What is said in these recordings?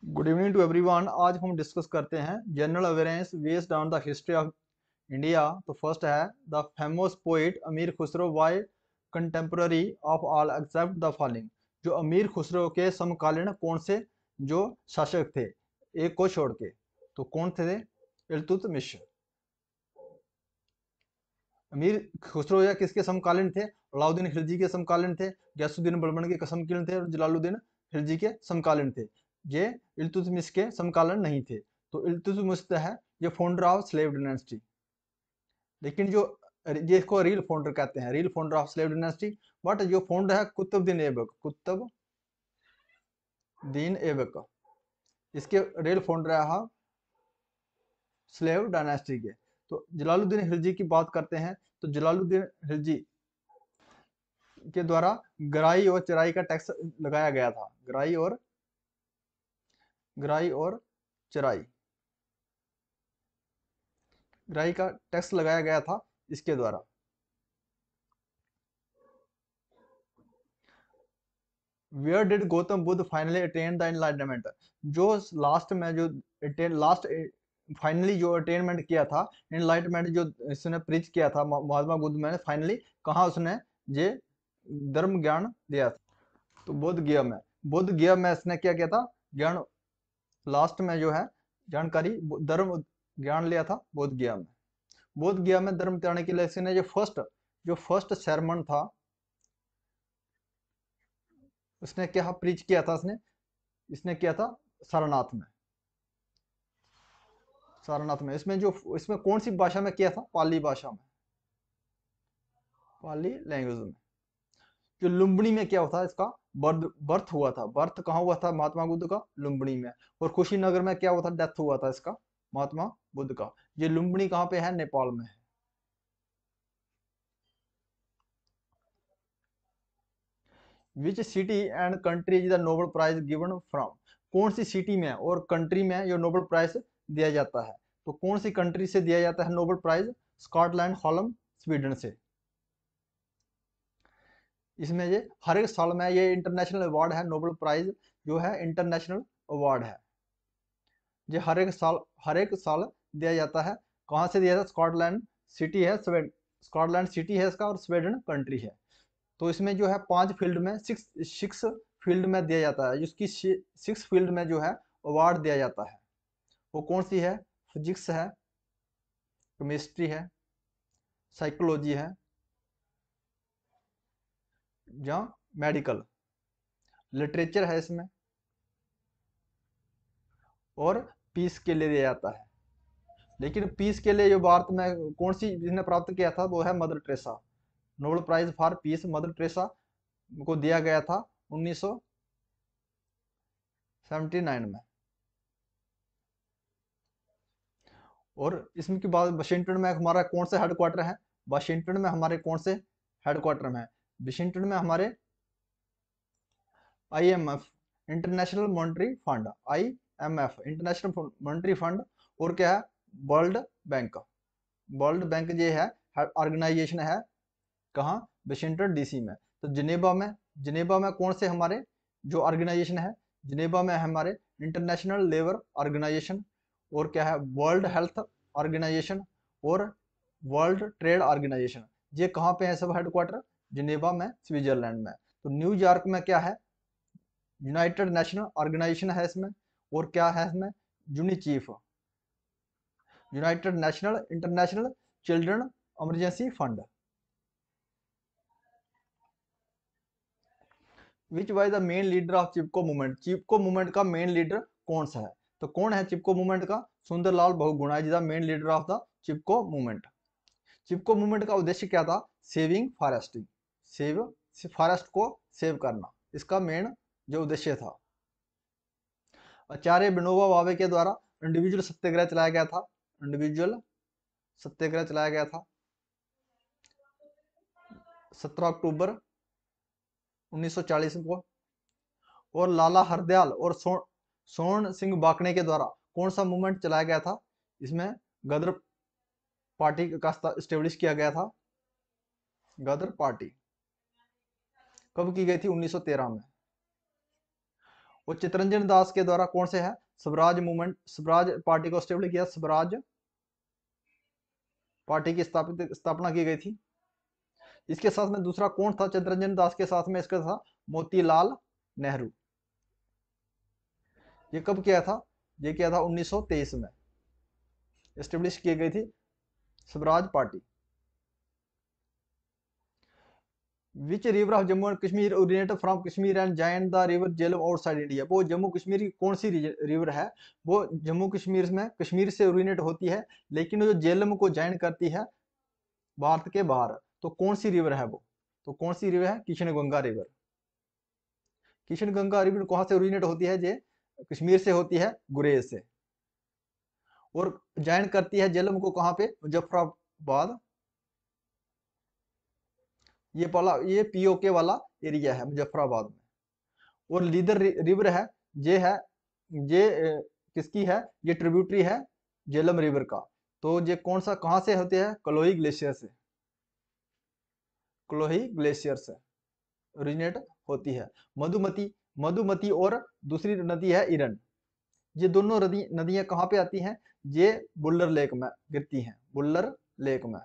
Good evening to everyone. आज हम discuss करते हैं general awareness based on the history of India. तो फर्स्ट है the famous poet Amir Khusro was contemporary of all except the following. जो अमीर खुसरो के समकालीन कौन से जो शासक थे, एक को छोड़ के, तो कौन थे? इल्तुतमिश। अमीर खुसरो या किसके समकालीन थे? अलाउद्दीन खिलजी के समकालीन थे, गयासुद्दीन बलबन के समकालीन थे और जलालुद्दीन खिलजी के समकालीन थे। ये इल्तुतमिश के समकालीन नहीं थे। तो इल्तुतमिश है ये फाउंडर ऑफ स्लेव डायनेस्टी। लेकिन जो जिसको रियल फाउंडर कहते हैं, real founder of slave dynasty, but जो फाउंडर है कुतुबुद्दीन ऐबक, कुतुबुद्दीन ऐबक, इसके रियल फाउंडर है स्लेव डायनेस्टी के। तो जलालुद्दीन खिलजी की बात करते हैं, तो जलालुद्दीन खिलजी के द्वारा गराई और चराई का टैक्स लगाया गया था। गराई और चराई गराई का टैक्स लगाया गया था इसके द्वारा। Where did Gautam Buddha finally attain the enlightenment? जो लास्ट में जो लास्ट फाइनली जो अटेनमेंट किया था, एनलाइटमेंट जो इसने प्रीच किया था महात्मा बुद्ध में, फाइनली कहाँ उसने ये धर्म ज्ञान दिया था? तो बोध गया में इसने क्या किया था? ज्ञान लास्ट में जो है जानकारी धर्म ज्ञान लिया था बोध गया में धर्म त्यागने के लिए इसने जो फर्स्ट सरमन था, उसने क्या प्रीच किया था? इसने किया था सारनाथ में। इसमें कौन सी भाषा में किया था? पाली भाषा में, पाली लैंग्वेज में। जो लुम्बिनी में क्या होता है इसका बर्थ हुआ था। बर्थ कहाँ हुआ था महात्मा बुद्ध का? लुम्बिनी में। और कुशीनगर में क्या हुआ था? डेथ हुआ था इसका, महात्मा बुद्ध का। ये लुम्बिनी कहाँ पे है? नेपाल में है। Which city and country is the Nobel prize given from? कौन सी सिटी में और कंट्री में जो नोबेल प्राइज दिया जाता है? तो कौन सी कंट्री से दिया जाता है Nobel prize? Scotland, Holland, Sweden से। इसमें ये हर एक साल में ये इंटरनेशनल अवार्ड है। नोबेल प्राइज जो है इंटरनेशनल अवार्ड है। ये हर एक साल दिया जाता है। कहाँ से दिया जाता है? स्कॉटलैंड सिटी है इसका, और स्वीडन कंट्री है। तो इसमें जो है 5 फील्ड में, सिक्स फील्ड में दिया जाता है। जिसकी 6 फील्ड में जो है अवार्ड दिया जाता है, वो कौन सी है? फिजिक्स है, केमिस्ट्री है, साइकोलॉजी है, या मेडिकल, लिटरेचर है इसमें, और पीस के लिए दिया जाता है। लेकिन पीस के लिए जो भारत में कौन सी जिसने प्राप्त किया था, वो है Mother Teresa. Nobel prize for peace Mother Teresa को दिया गया था 1979 में। और इसमें की बात, वाशिंगटन में हमारा कौन सा हेडक्वार्टर है? वाशिंगटन में हमारे कौन से हेडक्वार्टर में है? वाशिंगटन में हमारे IMF, international monetary fund, IMF international monetary fund, और क्या है? World bank. वर्ल्ड बैंक ये है ऑर्गेनाइजेशन है कहाँ? वाशिंगटन DC में। तो जिनेवा में कौन से हमारे जो ऑर्गेनाइजेशन है? जिनेवा में हमारे इंटरनेशनल लेबर ऑर्गेनाइजेशन, और क्या है? वर्ल्ड हेल्थ ऑर्गेनाइजेशन, और वर्ल्ड ट्रेड ऑर्गेनाइजेशन। ये कहाँ पे है सब हेडक्वार्टर? जिनेवा में, स्विट्जरलैंड में। तो न्यूयॉर्क में क्या है? यूनाइटेड नेशनल ऑर्गेनाइजेशन है इसमें। और क्या है इसमें? UNICEF, united national international children emergency fund. Which was the main leader of Chipko movement? Chipko movement का मेन लीडर कौन सा है? तो कौन है चिपको मूवमेंट का? Sunderlal Bahuguna is the main leader of the Chipko movement. Chipko movement का उद्देश्य क्या था? सेविंग फॉरेस्टिंग, सेव फॉरेस्ट को सेव करना, इसका मेन जो उद्देश्य था। आचार्य विनोबा भावे के द्वारा इंडिविजुअल सत्याग्रह चलाया गया था। इंडिविजुअल सत्याग्रह चलाया गया था 17 अक्टूबर 1940 को। और लाला हरदयाल और स्वर्ण सिंह बाकने के द्वारा कौन सा मूवमेंट चलाया गया था? इसमें गदर पार्टी का स्टेब्लिश किया गया था। गदर पार्टी कब की गई थी? 1913 में। और चित्तरंजन दास के द्वारा कौन से है, स्वराज मूवमेंट, स्वराज पार्टी को स्टेब्लिश किया, स्वराज पार्टी की स्थापना की गई थी। इसके साथ में दूसरा कौन था चित्तरंजन दास के साथ में, इसका था मोतीलाल नेहरू। ये कब किया था, ये किया था 1923 में एस्टेब्लिश की गई थी Swaraj party. Which river of Jammu and Kashmir originate from Kashmir and join the river Jhelum outside India. वो जम्मू कश्मीर की कौन सी रिवर है, वो जम्मू कश्मीर में कश्मीर से ओरिजिनेट होती है, लेकिन जो झेलम को ज्वाइन करती है भारत के बाहर। तो कौन सी रिवर है वो, तो कौन सी रिवर है, किशन गंगा रिवर। किशन गंगा रिवर कहाँ से ओरिजिनेट होती है, ये कश्मीर से होती है, गुरेज से, और ज्वाइन करती है झेलम को कहाँ पे, मुजफ्फराबाद। ये पीओके वाला एरिया है मुजफ्फराबाद में। और लीदर रिवर है, ये किसकी है, ये ट्रिब्यूटरी है झेलम रिवर का। तो ये कौन सा कहाँ से होते हैं, कलोही ग्लेशियर से, कलोही ग्लेशियर से ओरिजिनेट होती है। मधुमती, मधुमती और दूसरी नदी है इरन। ये दोनों नदियां कहाँ पे आती हैं, ये बुल्लर लेक में गिरती हैं, बुल्लर लेक में।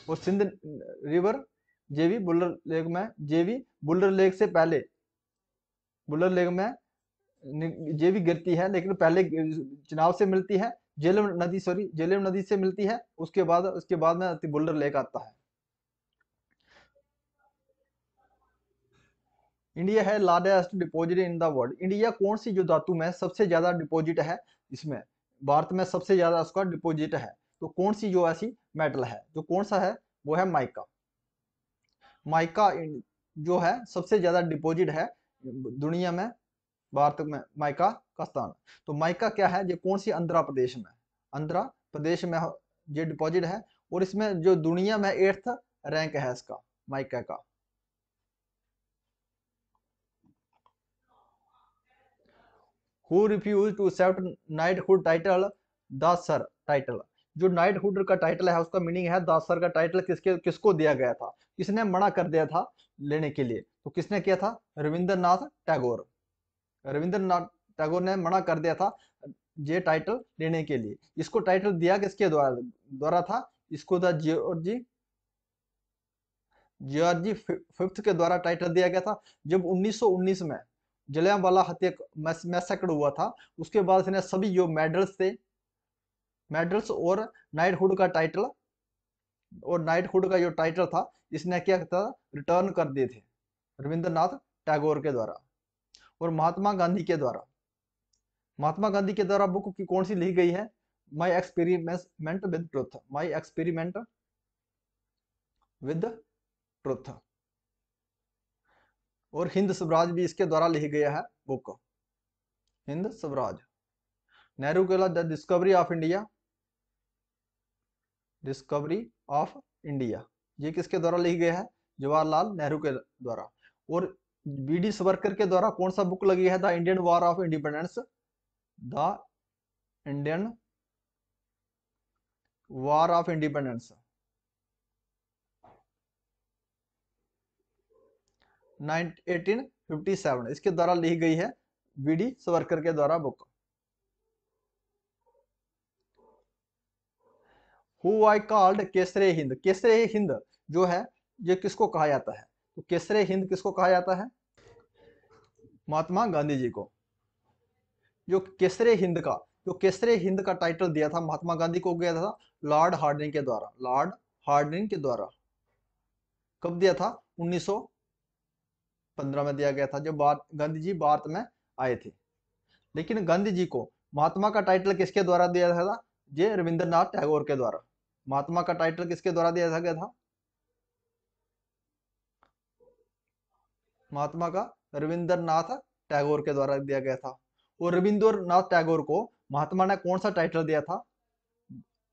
और सिंध रिवर ये भी बुल्लर लेक में, ये भी बुल्लर लेक से पहले, बुल्लर लेक में ये भी गिरती है, लेकिन पहले चिनाब से मिलती है, झेलम नदी, सॉरी झेलम नदी से मिलती है, उसके बाद में बुल्लर लेक आता है। इंडिया है largest deposit in the world. India कौन सी जो धातु में सबसे ज्यादा डिपॉजिट है, इसमें भारत में सबसे ज्यादा उसका डिपॉजिट है, तो कौन सी जो ऐसी मेटल है, जो कौन सा है, वो है माइका। माइका जो है सबसे ज्यादा डिपॉजिट है दुनिया में, भारत में माइका का स्थान। तो माइका क्या है, ये कौन सी आंध्र प्रदेश में, आंध्र प्रदेश में ये डिपॉजिट है, और इसमें जो दुनिया में 8th रैंक है इसका, माइका का। Who refuse to accept knighthood title, दासर टाइटल। जो नाइटहुड का टाइटल है उसका मीनिंग है दासर का टाइटल किसको दिया गया था, किसने मना कर दिया था लेने के लिए, तो किसने किया था, रविंद्रनाथ टैगोर। रविंद्रनाथ टैगोर ने मना कर दिया था ये टाइटल लेने के लिए। इसको टाइटल दिया किसके द्वारा था, इसको था जॉर्जी फिफ्थ के द्वारा टाइटल दिया गया था। जब 1919 में जलियांवाला हत्या मैसेकर हुआ था, उसके बाद इसने सभी जो मेडल्स थे, मेडल्स और नाइटहुड का टाइटल, और नाइटहुड का जो टाइटल था इसने क्या था, रिटर्न कर दिए थे रविंद्रनाथ टैगोर के द्वारा। और महात्मा गांधी के द्वारा, महात्मा गांधी के द्वारा बुक की कौन सी लिखी गई है, my experiment with truth, my experiment with truth. और हिंद स्वराज भी इसके द्वारा लिखी गया है बुक, हिंद स्वराज। नेहरू के the discovery of India, discovery of India, ये किसके द्वारा लिखी गया है, जवाहरलाल नेहरू के द्वारा। और बीडी सावरकर के द्वारा कौन सा बुक लगी है, the Indian war of independence, the Indian war of independence, 1857, इसके द्वारा लिखी गई है बीडी सावरकर के द्वारा book. Who I called Kaiser-e Hind, Kaiser-e Hind जो है ये किसको कहा जाता है, तो केसरे हिंद किसको कहा जाता है, महात्मा गांधी जी को। जो केसरे हिंद का, जो केसरे हिंद का टाइटल दिया था महात्मा गांधी को गया था लॉर्ड हार्डिंग के द्वारा, लॉर्ड हार्डिंग के द्वारा। कब दिया था, 1915 में दिया गया था, जब गांधी जी भारत में आए थे। लेकिन गांधी जी को महात्मा का टाइटल किसके द्वारा दिया था, ये रविंद्रनाथ टैगोर के द्वारा। महात्मा का टाइटल किसके द्वारा दिया गया था, महात्मा का रविंद्रनाथ टैगोर के द्वारा दिया गया था। और रविंद्रनाथ टैगोर को महात्मा ने कौन सा टाइटल दिया था,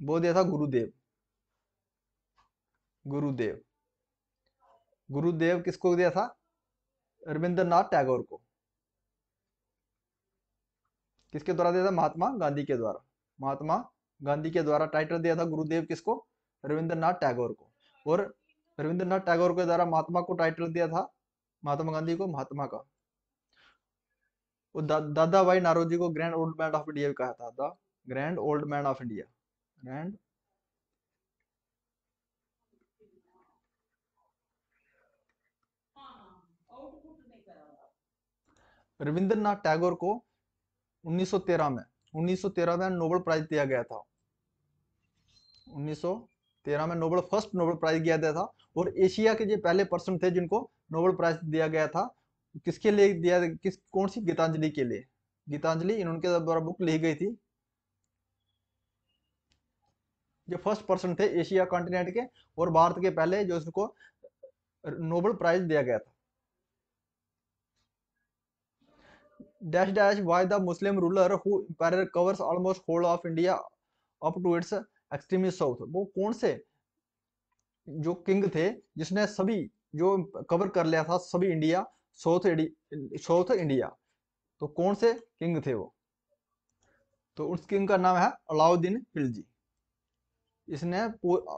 वो दिया था गुरुदेव। गुरुदेव, गुरुदेव किसको दिया था, रविंद्रनाथ टैगोर को। किसके द्वारा दिया था, महात्मा गांधी के द्वारा। महात्मा गांधी के द्वारा टाइटल दिया था गुरुदेव किसको, रविंद्रनाथ टैगोर को। और रविंद्रनाथ टैगोर के द्वारा महात्मा को टाइटल दिया था, महात्मा गांधी को महात्मा का। वो दादा भाई नारोजी को grand old man of India भी कहा था, the grand old man of India. Grand Rabindranath Tagore को 1913 में 1913 में नोबेल प्राइज दिया गया था। 1913 में नोबेल फर्स्ट नोबेल प्राइज दिया गया था। और एशिया के जो पहले पर्सन थे जिनको नोबेल प्राइज दिया गया था, किसके लिए दिया, किस कौन सी, गीतांजलि के लिए। गीतांजलि इनके द्वारा बुक लिखी गई थी। जो फर्स्ट पर्सन थे एशिया कॉन्टिनेंट के और भारत के पहले जो उसको नोबेल प्राइज दिया गया था। Dash dash was the Muslim ruler who empire covers almost whole of India up to its extreme south. वो कौन से जो किंग थे जिसने सभी जो कवर कर लिया था सभी इंडिया, साउथ इंडिया। तो कौन से किंग थे वो? तो उस किंग का नाम है अलाउद्दीन खिलजी। इसने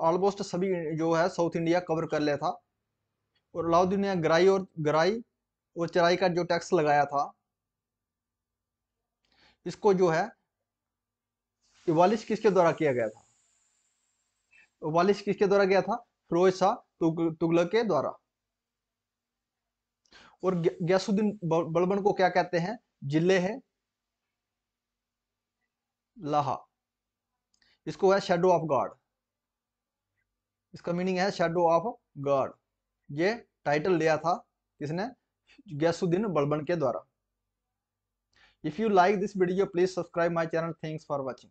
ऑलमोस्ट सभी जो है साउथ इंडिया कवर कर लिया था। और अलाउद्दीन ने गराई और चराई का जो टैक्स लगाया था, इसको जो है इवालिश किसके द्वारा किया गया था? इवालिश किसके द्वारा किया था? फिरोज शाह तुगलक के द्वारा। और गयासुद्दीन बलबन को क्या कहते हैं? जिले है लाहा। इसको है शेडो ऑफ गॉड। इसका मीनिंग है शेडो ऑफ गॉड। ये टाइटल लिया था किसने? गयासुद्दीन बलबन के द्वारा। If you like this video please subscribe my channel. Thanks for watching.